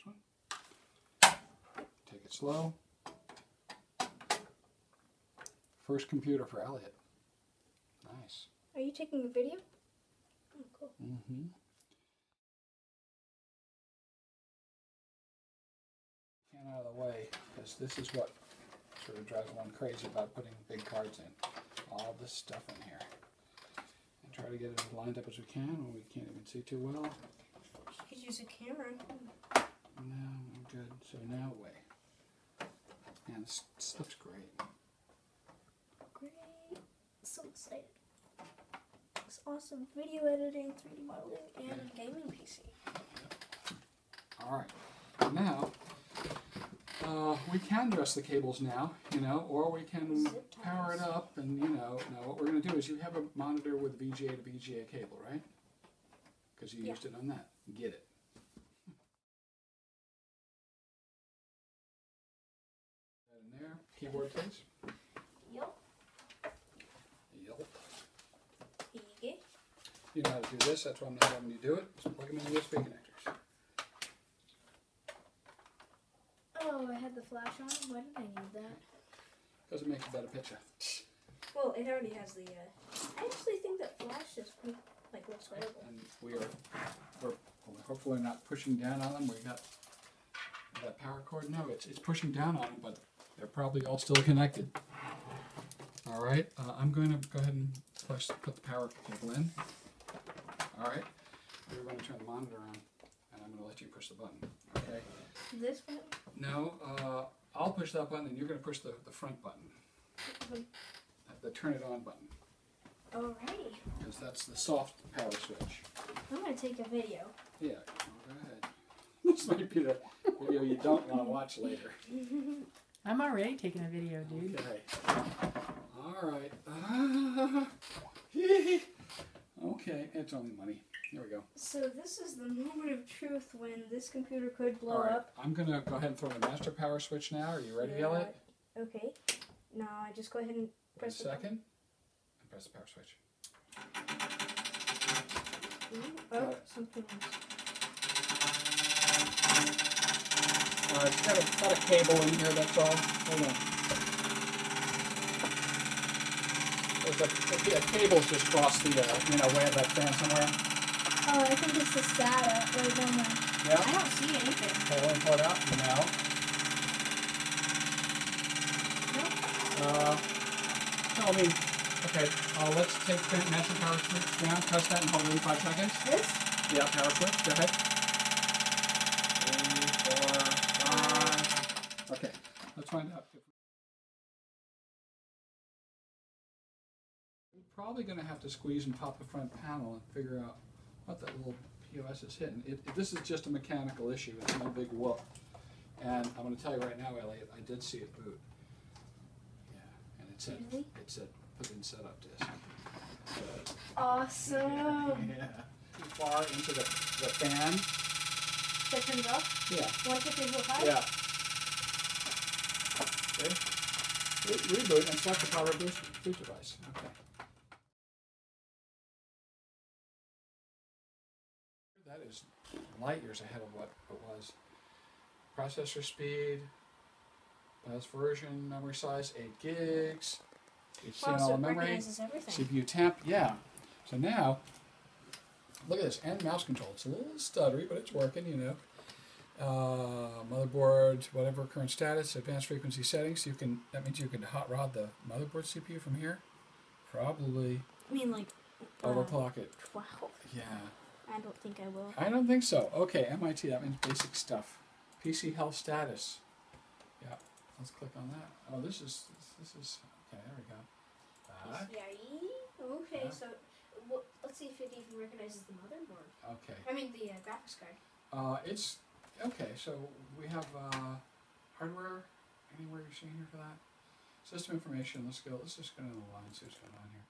next one. Take it slow. First computer for Eliot. Nice. Are you taking a video? Oh, cool. Mm-hmm. Can out of the way, because this is what sort of drives one crazy about putting big cards in. All this stuff in here. And try to get it as lined up as we can when we can't even see too well. You could use a camera. No, I'm good. So now away. Man, this looks great. Great. So excited. It's awesome. Video editing, 3D modeling, and a gaming PC. Alright. Now, we can dress the cables now, or we can power it up and, now what we're going to do is you have a monitor with VGA to VGA cable, right? Because you used it on that. Get it. In there. Keyboard, please. Yup. Yup. Okay. You know how to do this. That's why I'm not having you do it. Just plug them in the USB connectors. Oh, I had the flash on. Why did I need that? Because it makes a better picture. Well, it already has the. I actually think that flash is looks horrible. And we're hopefully not pushing down on them. We got that power cord. No, it's pushing down on them, but they're probably all still connected. All right, I'm going to go ahead and put the power cable in. All right, we're going to turn the monitor on, and I'm going to let you push the button. Okay. This button? No, I'll push that button, and you're going to push the front button, the turn it on button. Alrighty. Because that's the soft power switch. I'm going to take a video. Yeah, go ahead. This might be the video you don't want to watch later. I'm already taking a video, dude. Okay. All right. Okay, it's only money. There we go. So this is the moment of truth when this computer could blow All right. up. I'm going to go ahead and throw the master power switch now. Are you ready, Eliot? Okay. Now I just go ahead and press the second. And press the power switch. Oh, something else. It's got a cable in here, that's all. Hold on. There's a cable's just crossed the, way of that fan somewhere. Oh, I think it's the SATA right down there. Yeah? I don't see anything. Okay, let me pull it out. Now. Nope. No, I mean, okay, let's take the master power switch down, press that and hold it in 5 seconds. This? Yeah, power switch, go ahead. 3, 4, 5. Okay, let's find out. We're probably going to have to squeeze and pop the front panel and figure out what that little POS is hitting. This is just a mechanical issue, it's no big whoop. And I'm going to tell you right now, Eliot, I did see it boot. Yeah, and it said put in setup disk. Awesome. Yeah. Too far into the fan. That turns off? Yeah. 150 Yeah. Okay. Reboot and select the power boot device. Okay. That is light years ahead of what it was. Processor speed, best version, memory size, 8 gigs. It's Wow, all so the it memory. recognizes everything. CPU temp, yeah. So now, look at this, and mouse control. It's a little stuttery, but it's working, Motherboard, whatever current status, advanced frequency settings. That means you can hot rod the motherboard CPU from here. Probably. I mean, like. Overclock it. Wow. Yeah. I don't think I will. I don't think so. Okay, MIT, that means basic stuff. PC health status. Yeah, let's click on that. Oh, this is, okay, there we go. Okay, Yeah. so let's see if it even recognizes the motherboard. Okay. I mean, the graphics card. It's, okay, so we have hardware, anywhere you're seeing here for that? System information, let's just go to the line, see what's going on here.